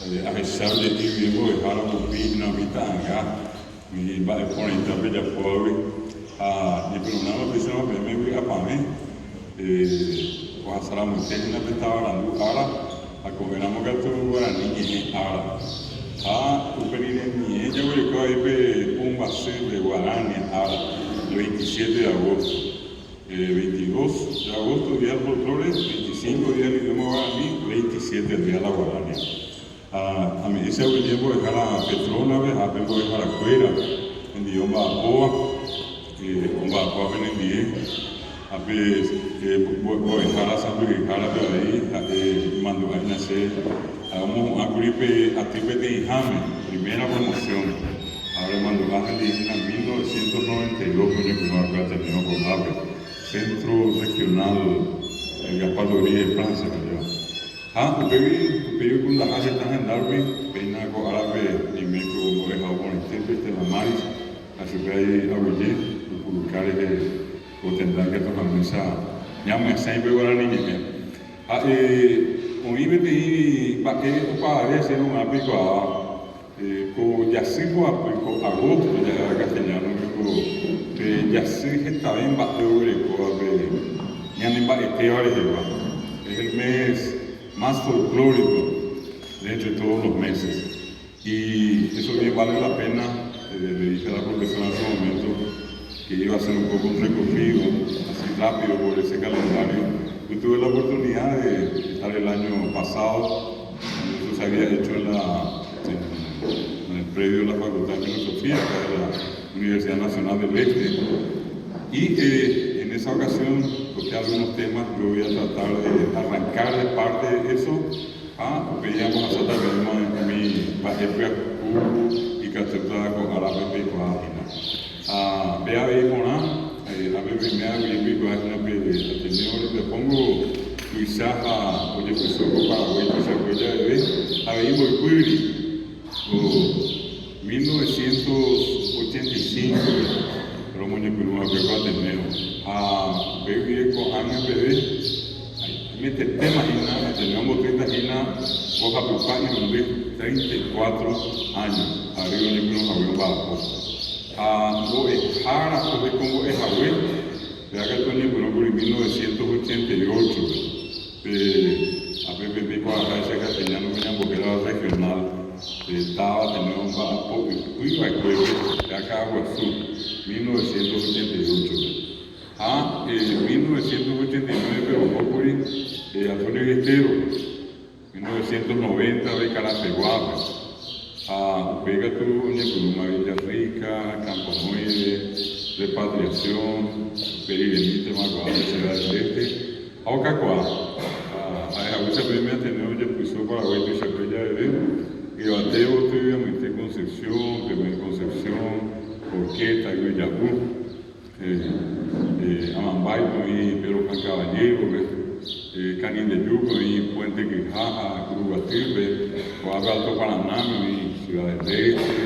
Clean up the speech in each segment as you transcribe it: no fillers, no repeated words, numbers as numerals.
a pesar de que vivo dejar a Bupi na mitanga mi va a poner también ya pobre ni pero una vez no me voy a pame o a sala muy técnica de estaba hablando ahora a comer a mogato guarani y ahora upenine ni ella voy a ir un base de guarani ahora el 27 de agosto 22 de agosto día del folclore 25 día del idioma guaraní 27 el día de la guarania a mí ese tiempo dejar a Petrona a vengo dejar a Cuera en idioma Boa un Boa venendie a vez voy a dejar a San Luis dejar a ahí mando a nacer a gripe a tripe de Ijame primera promoción ahora mando a en 1992 con el primer que terminó con AVE Centro Regional Gaspar de Francia upevi con la casa están en Darwin, peina con árabe y me con oreja por el tiempo de la maris, así que hay a oír, publicar que tendrán que tomar mesa, ya me siempre ahora ni me. Oí me di para que para hacer un apico con yacico apico agosto ya castellano que yacico está bien bateo greco ya ni para que ahora es el mes más folclórico de entre todos los meses y eso bien vale la pena. Le dije a la profesora en ese momento que iba a hacer un poco un recorrido así rápido por ese calendario. Yo tuve la oportunidad de estar el año pasado, eso se había hecho en el predio de la Facultad de Filosofía, acá de la Universidad Nacional del Este, y en esa ocasión toqué algunos temas. Yo voy a tratar de arrancar de parte de eso veíamos a Santa Crema en mi bajepia y catedrada con árabe y página vea ahí con la primera y página que le pongo Tuisaja oye pues soy Paraguay pues ya de ahí voy cuiri 1985 pero muy bien que va a tener bebé con Ana bebé mete tema hina tenemos 30 hina hoja pupá y donde 34 años arriba de unos aviones bajo no es jara pues como es abuel de acá el año por 1988 a Pepe Pico a ese castellano que ya porque era regional estaba teniendo un bajo y iba a de acá Agua Azul 1988 en 1989 pero poco Antonio Guestero 1990 de Carapeguape Pega tu Ñepuluma Villarrica, Camponoide, Repatriación, Peribenite, Maguá, Ciudad del Este, Aucacuá, a veces me ha tenido ya puso Paraguay y Chapella de Ver, y Bateo, obviamente Concepción, Primer Concepción, Porqueta, Guayabú, Amambay, y Pedro Juan Caballero, Canín de Yuco, y Puente Quijaja, Curugatirbe, Coaga Alto Paraná, y Ciudad del Este,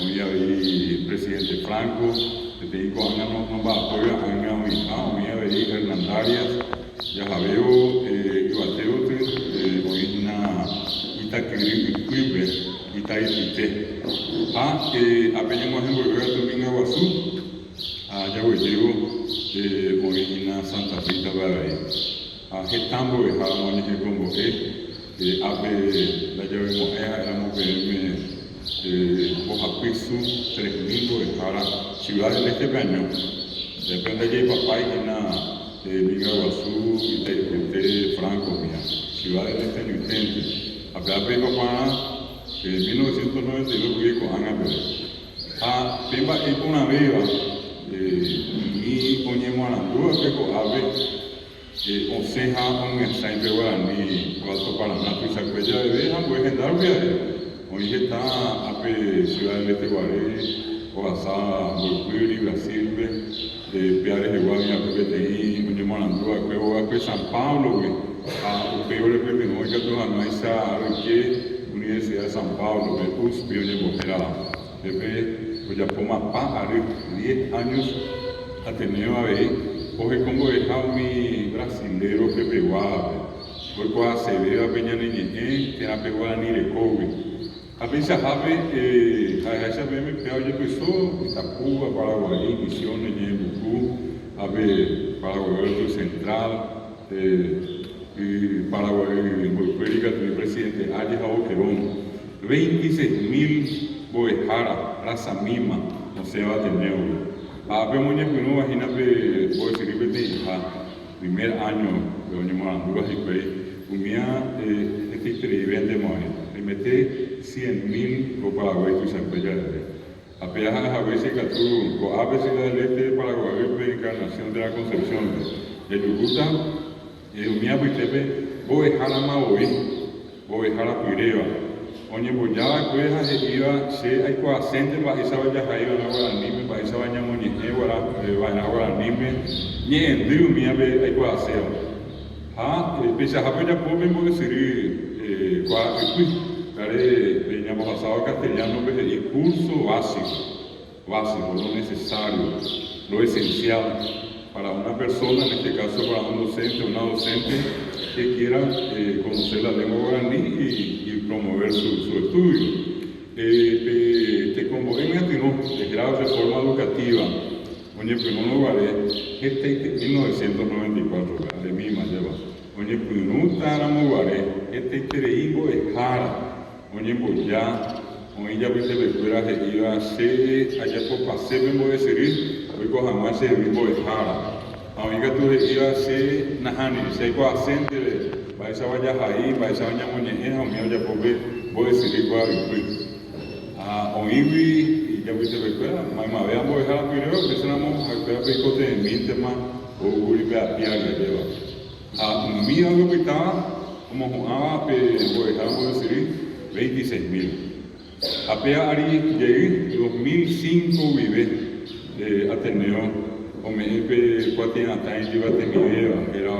hoy hay presidente Franco, te digo, no va a apoyar a hoy hay Hernandarias, ya veo, y Bateo, hoy una Itaquiribe, Itaipite. Apenas en volver a Domingo Aguazú, ya voy llego, hoy una Santa Rita Baray. Gestambo de Jaramón y como la llave moja, éramos Ojapizu, 3.000 de Jara, Ciudad del Este Peño. Depende de papá y Miga Guazú, y Franco, mía. Ciudad del Este Nutente. A pesar de papá, en 1992 fui con Ana Pérez. Pimba y con una viva, mi coñemo a la duda que con ave. Conseja un ensayo de Guaraní, Alto Paraná, y Sacuella de Veja, pues en Darwin. Hoy está a Ciudad del Este Guaré, Oaxaca, Bolpuri, Brasil, Piares de Guadalajara, PPTI, Muñemolandúa, Cueva, San Pablo, a Peor de Pepe, no hay que tomar más a Universidad de San Pablo, USP, Oñemojera, Pepe, Oyapoma, Pa, 10 años Ateneo a ver. Coge como dejaba mi brasilero Pepe Guape, hoy cuando se ve a peña niñe, que na pegó ni de cobre. A veces sabe, a esa vez me pegó ya empezó, Itapúa, Paraguay, Misiones, Ñebucú, a ver, Paraguay Central, y Paraguay, Bolivia, el presidente Arias Boquerón, 26.000 boejara, raza misma, no se va a tener. A ver, muñeco, no imagínate, voy a seguir primer año de Doña Moranduras y Pei, unía este experimento de meter 100.000 por Paraguay y San Pedro. Apenas a veces que tú, a veces del este de Paraguay, Encarnación de la Concepción, de Yucuta, unía Pitepe, boejara Maoí, boejara Pireva. Oye, pues ya pues iba, se hay coacente para esa vaya caída en agua anime, para esa vaya moñeje, para agua anime, ni en río mía hay coaceo. Pese a que ya podemos decir, veníamos pasado castellano, el curso básico, lo necesario, lo esencial para una persona, en este caso para un docente, una docente que quiera conocer la lengua guaraní y promover su estudio. Te convoqué de grado de forma educativa, oye, pues no lo haré, este 1994, de mí más lleva, oye, pues no estaremos guaré, este tereigo es jara, oye, pues ya, hoy ya viste de fuera que iba a ser, allá por pasé, me voy a decir, hoy cojan más ese vivo de jara. Amiga, tú iba a ser Nahani, si hay coacente, va a esa vaya ahí, va a esa vaya moñeja, o mío ya voy a decir cuál es. Oíbi, y ya viste de fuera, más veamos dejar la pireo, que se vamos a esperar picote de mi tema, o uribe a piar y lleva. Un mío lo que estaba, como jugaba, dejamos decir, 26.000. Apea Ari llegué, 2005 vive, Ateneo. O me cuatinata en lleva de mi idea, era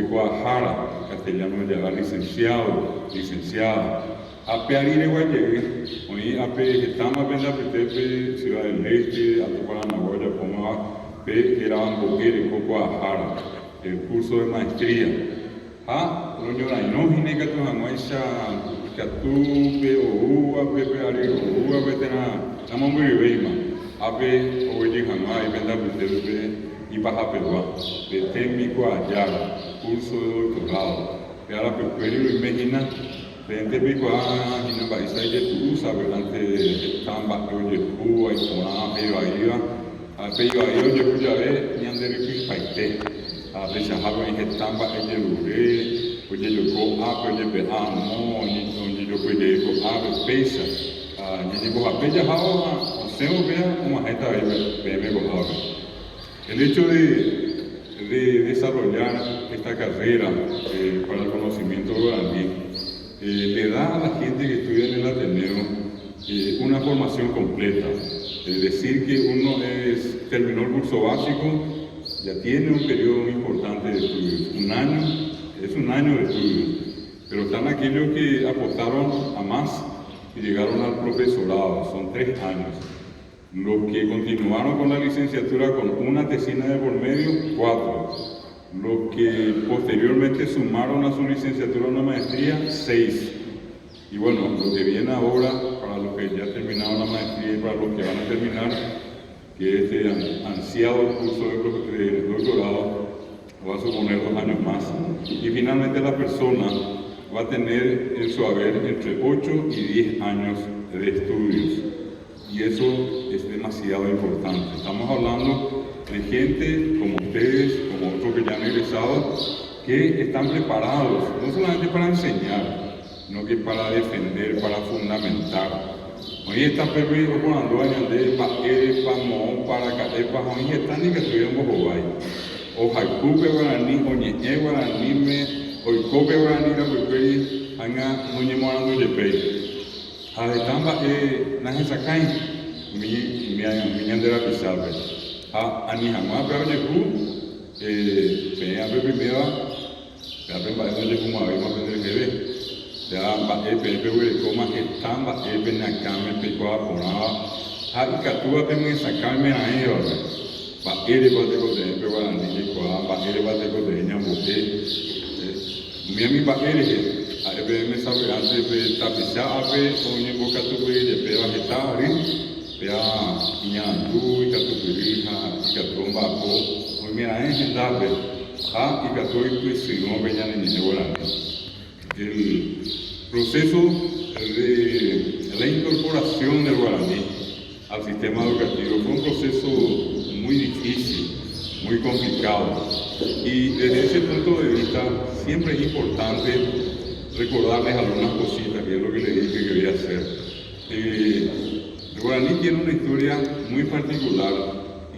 Guajara, castellano ya licenciada. Ape Arire Guayegue, hoy ape estamos viendo a Petepe, Ciudad del Este, a Tuparanaguaya, como era Amboquere, Guajara, el curso de maestría. Roñora, no gineca tu jamaisa, Catupe, o Pepe Arire, o Vetena, estamos muy bien. Ape oye jamás y venda Petepe y baja Perú, de técnico allá, curso de doctorado. Y ahora Pepe lo imagina, de pico a Gina Baisa y tú sabes, ante Tamba, oye, Cuba y Corán, Iba, Ape Iba, oye, ya ve, ni ande rico paite. A veces hago en Tamba, oye, Lure, oye, yo go up, oye, Beamo, oye, yo puedo ir go up, pesa. Ni digo, Ape ya hago. El hecho de desarrollar esta carrera para el conocimiento guaraní le da a la gente que estudia en el Ateneo una formación completa. Es decir, que uno terminó el curso básico, ya tiene un periodo muy importante de estudios, es un año de estudios, pero están aquellos que apostaron a más y llegaron al profesorado, son 3 años. Los que continuaron con la licenciatura con una tesina de por medio, 4. Los que posteriormente sumaron a su licenciatura una maestría, 6. Y bueno, lo que viene ahora, para los que ya terminaron la maestría y para los que van a terminar, que es el ansiado curso de doctorado, va a suponer 2 años más. Y finalmente la persona va a tener en su haber entre 8 y 10 años de estudios. Y eso es demasiado importante. Estamos hablando de gente como ustedes, como otros que ya han egresado, que están preparados, no solamente para enseñar, sino que para defender, para fundamentar. Hoy está perdido cuando hay de paquetes, pamón, para catepas, hoy están y que estuvieron Bojobay. O Jacupe Guaraní, o Ñeñe Guaraní, o Icope Guaraní, la Anga, Muñe Morando Yepey. Adetamba naje sakai mi andera pisarbe ani jamás pero llegu pe abe primero abe ba no llegu ma ma pe de ya ba pe we coma que tamba pe na kame pe kwa pora ikatua pe me sakarme na yo ba ere ba de ko de pe wa ni kwa ba ere ba de ko de nya bote mi baere, a me sabe antes de tapizabe, con mi boca tuve de pea vegetari, pea ñandu y catupirija y catumbaco, muy mira en dabe, y catoi pues si no venían en el guaraní. El proceso de la incorporación del guaraní al sistema educativo fue un proceso muy difícil, muy complicado, y desde ese punto de vista siempre es importante recordarles algunas cositas, que es lo que le dije que quería hacer. El guaraní tiene una historia muy particular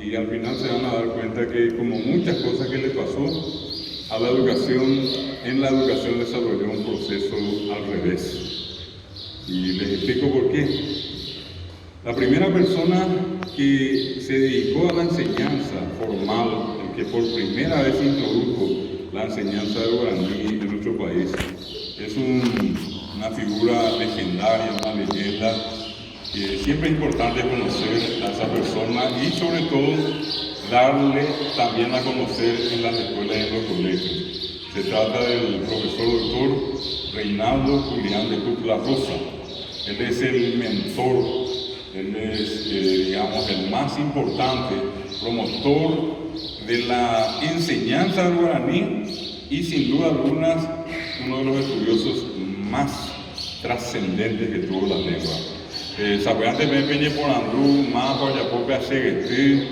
y al final se van a dar cuenta que, como muchas cosas que le pasó a la educación, en la educación desarrolló un proceso al revés. Y les explico por qué. La primera persona que se dedicó a la enseñanza formal, el que por primera vez introdujo la enseñanza del guaraní en nuestro país, es una figura legendaria, una leyenda, que siempre es importante conocer a esa persona y sobre todo darle también a conocer en las escuelas y en los colegios. Se trata del profesor doctor Reinaldo Julián de Cutla Rosa. Él es el mentor, él es, digamos, el más importante promotor de la enseñanza del guaraní y sin duda alguna uno de los estudiosos más trascendentes que tuvo la lengua. Sabeante me peñe por andú, más vaya poca seguete,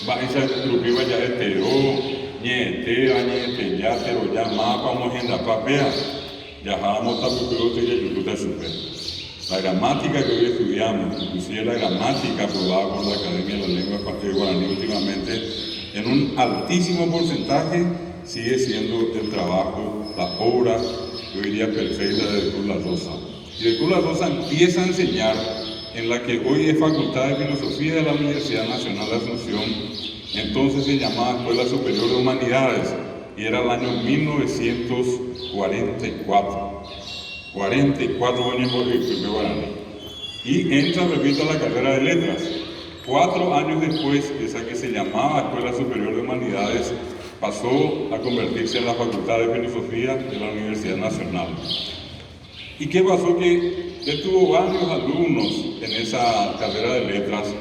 va esa truque vaya de tero, niete, ya pero ya más vamos en la papea, ya vamos a buscar ya yucuta super. La gramática que hoy estudiamos, inclusive la gramática aprobada por la Academia de la Lengua Guaraní últimamente, en un altísimo porcentaje sigue siendo el trabajo, la obra, yo diría perfecta de Cutla Rosa. Y de Cutla Rosa empieza a enseñar en la que hoy es Facultad de Filosofía de la Universidad Nacional de Asunción, entonces se llamaba Escuela Superior de Humanidades, y era el año 1944. 44 años por el primer guaraní. Y entra, repito, a la carrera de letras. 4 años después, esa que se llamaba Escuela Superior de Humanidades, pasó a convertirse en la Facultad de Filosofía de la Universidad Nacional. ¿Y qué pasó? Que él tuvo varios alumnos en esa carrera de letras,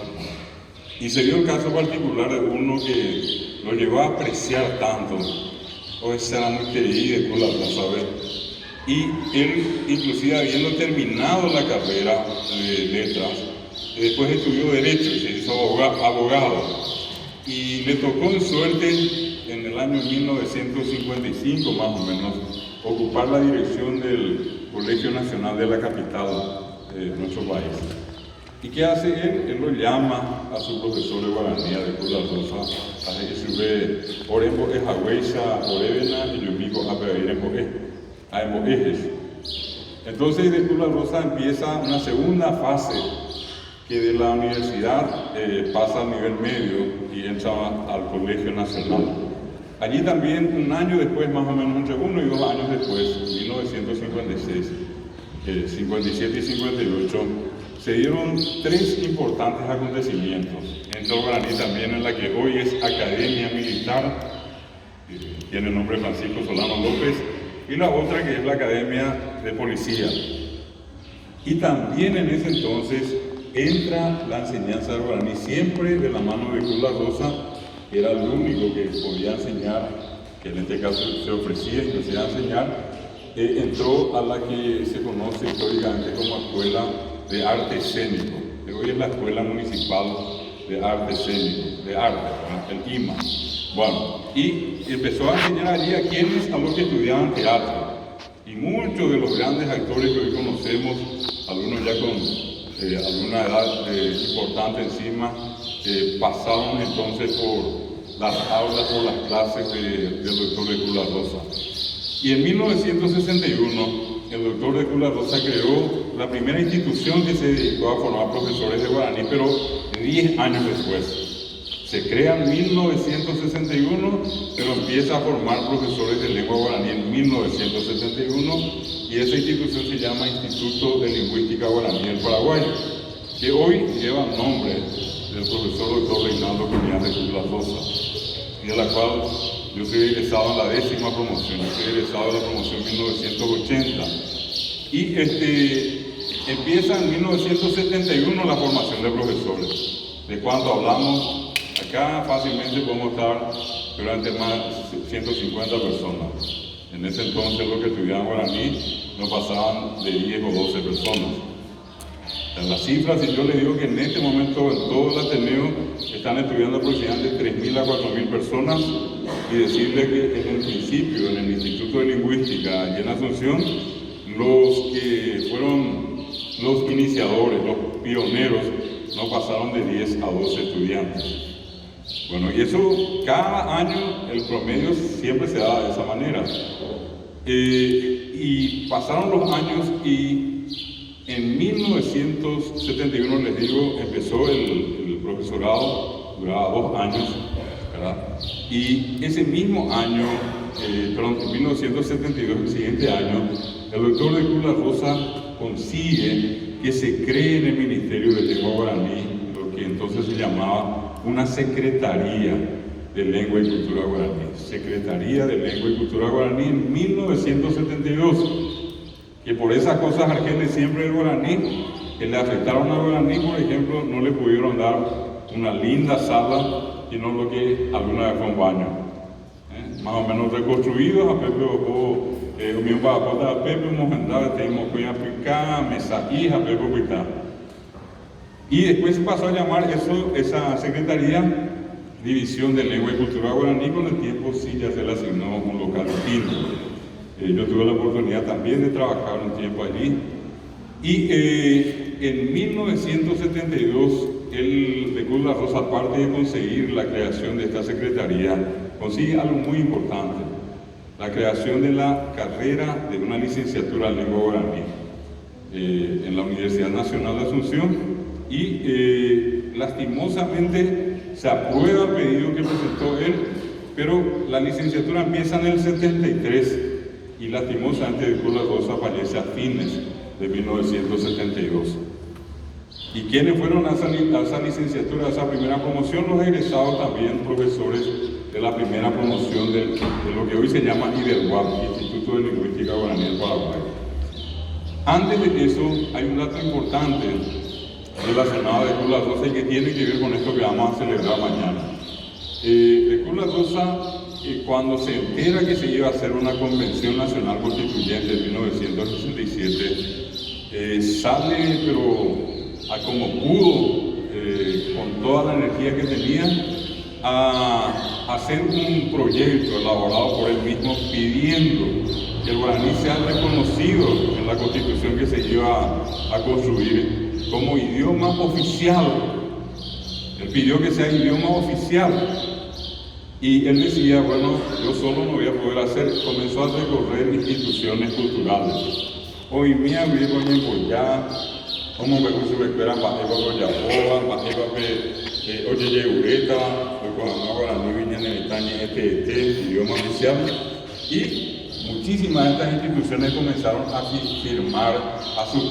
y se dio el caso particular de uno que lo llevó a apreciar tanto. Hoy será muy querido, Cutla Rosa, y él, inclusive habiendo terminado la carrera de letras, después estudió Derecho y se hizo abogado. Y le tocó en suerte, en el año 1955 más o menos, ocupar la dirección del Colegio Nacional de la capital de nuestro país. ¿Y qué hace él? Él lo llama a su profesor de guaraní, de Cutla Rosa, a que sube Orembo es Agüeisa, Orevena, y yo digo a Pereirembo a Emoejes. Entonces de Cutla Rosa empieza una segunda fase que de la universidad pasa al nivel medio y entra al Colegio Nacional. Allí también un año después, más o menos entre 1 y 2 años después, 1956, 57 y 58, se dieron 3 importantes acontecimientos. Entró guaraní también en la que hoy es Academia Militar, tiene el nombre Francisco Solano López, y la otra que es la Academia de Policía. Y también en ese entonces entra la enseñanza del guaraní, siempre de la mano de Cutla Rosa, que era el único que podía enseñar, que en este caso se ofrecía inclusive a enseñar. Entró a la que se conoce históricamente como Escuela de Arte Escénico, que hoy es la Escuela Municipal de Arte Escénico, de arte, el IMA. Bueno, y empezó a enseñar allí a quienes, a los que estudiaban teatro. Y muchos de los grandes actores que hoy conocemos, algunos ya con alguna edad importante encima, pasaron entonces por las aulas, por las clases del doctor de Cutla Rosa. Y en 1961, el doctor de Cutla Rosa creó la primera institución que se dedicó a formar profesores de guaraní, pero 10 años después. Se crea en 1961, pero empieza a formar profesores de lengua guaraní en 1971, y esa institución se llama Instituto de Lingüística Guaraní del Paraguay, que hoy lleva el nombre del profesor doctor Reinaldo Julián de Cutla Rosa, y de la cual Yo soy egresado en la 10ª promoción, yo soy egresado de la promoción 1980. Y empieza en 1971 la formación de profesores. ¿De cuánto hablamos? Acá fácilmente podemos estar durante más de 150 personas. En ese entonces los que estudiaban guaraní no pasaban de 10 o 12 personas. En las cifras, si yo les digo que en este momento en todo el Ateneo están estudiando aproximadamente 3.000 a 4.000 personas, y decirle que en el principio, en el Instituto de Lingüística y en Asunción, los que fueron los iniciadores, los pioneros, no pasaron de 10 a 12 estudiantes. Bueno, y eso cada año el promedio siempre se da de esa manera. Y pasaron los años y en 1971, les digo, empezó el profesorado, duraba 2 años, ¿verdad? Y ese mismo año, en 1972, el siguiente año, el doctor de Cruz La Rosa consigue que se cree en el Ministerio de Lengua Guaraní, lo que entonces se llamaba una Secretaría de Lengua y Cultura Guaraní. Secretaría de Lengua y Cultura Guaraní en 1972. Que por esas cosas Argenis siempre el guaraní, que le afectaron al guaraní, por ejemplo, no le pudieron dar una linda sala, sino lo que alguna vez fue un baño. Más o menos reconstruidos, a Pepe o mi papá a Pepe Mojendaba, tenemos que aplicar, mesaí, a Pepe Huitá. Y después se pasó a llamar esa secretaría División de Lengua y Cultura Guaraní. Con el tiempo sí ya se le asignó un local distinto. Yo tuve la oportunidad también de trabajar un tiempo allí. Y en 1972, el de Cruz La Rosa, aparte de conseguir la creación de esta secretaría, consigue algo muy importante: la creación de la carrera de una licenciatura en lengua guaraní en la Universidad Nacional de Asunción. Y lastimosamente se aprueba el pedido que presentó él, pero la licenciatura empieza en el 73. Y lastimosamente de Cruz La Rosa fallece a fines de 1972. ¿Y quiénes fueron a esa licenciatura, a esa primera promoción? Los egresados también, profesores de la primera promoción de lo que hoy se llama IDELGUAP, Instituto de Lingüística Guaraní del Paraguay. Antes de eso, hay un dato importante relacionado de Cruz La Rosa y que tiene que ver con esto que vamos a celebrar mañana. De Cruz La Rosa, cuando se entera que se iba a hacer una convención nacional constituyente en 1967, sale, pero a como pudo, con toda la energía que tenía, a hacer un proyecto elaborado por él mismo pidiendo que el guaraní sea reconocido en la constitución que se iba a construir como idioma oficial. Él pidió que sea idioma oficial. Y él decía, bueno, yo solo no voy a poder hacer. Comenzó a recorrer instituciones culturales. Hoy mía vivo en Boyá, como me gusta recuperar Bajeba Boyaboa, Bajeba Oye Ureta, Ocoamá Guaraní Viña Nevetaña, idioma oficial. Y muchísimas de estas instituciones comenzaron a firmar a sus